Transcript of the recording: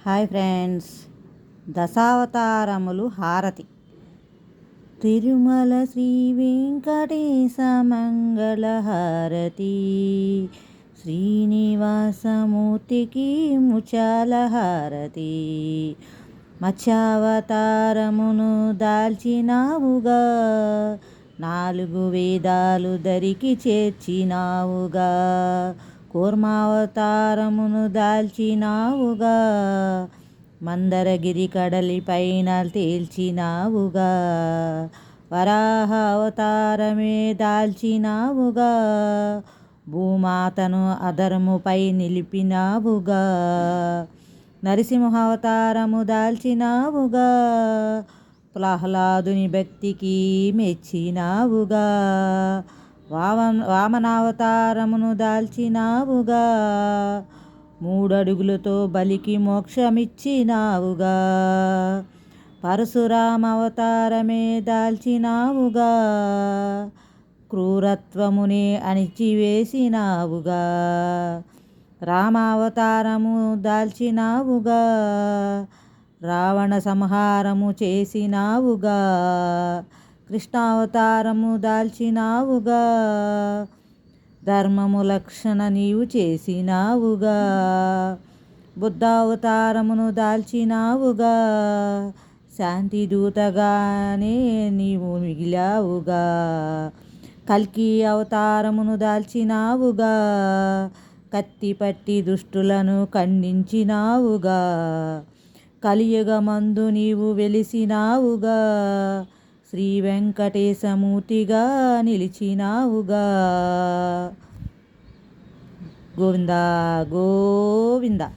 Hi friends, దశావతారములు హారతి. తిరుమల శ్రీ వెంకటేశ మంగళ హారతి, శ్రీనివాసమూర్తికి ముచాల హారతి. మత్స్యావతారమును దాల్చినావుగా, 4 వేదాలు దరికి చేర్చినావుగా. కూర్మావతారమును దాల్చినావుగా, మందరగిరి కడలి పైన తేల్చినావుగా. వరాహ అవతారమే దాల్చినావుగా, భూమాతను అధరముపై నిలిపినావుగా. నరసింహావతారము దాల్చినావుగా, ప్రహ్లాదుని భక్తికి మెచ్చినావుగా. వామనావతారమును దాల్చినావుగా, 3 అడుగులతో బలికి మోక్షమిచ్చినావుగా. పరశురామ అవతారమే దాల్చినావుగా, క్రూరత్వమునే అణిచివేసినావుగా. రామావతారము దాల్చినావుగా, రావణ సంహారము చేసినావుగా. కృష్ణావతారము దాల్చినావుగా, ధర్మము లక్షణ నీవు చేసినావుగా. బుద్ధావతారమును దాల్చినావుగా, శాంతి దూతగానే నీవు మిగిలావుగా. కల్కి అవతారమును దాల్చినావుగా, కత్తి పట్టి దుష్టులను ఖండించినావుగా. కలియుగమందు నీవు వెలిసినావుగా, శ్రీ వెంకటేశమూర్తిగా నిలిచినావుగా. గోవిందా గోవిందా.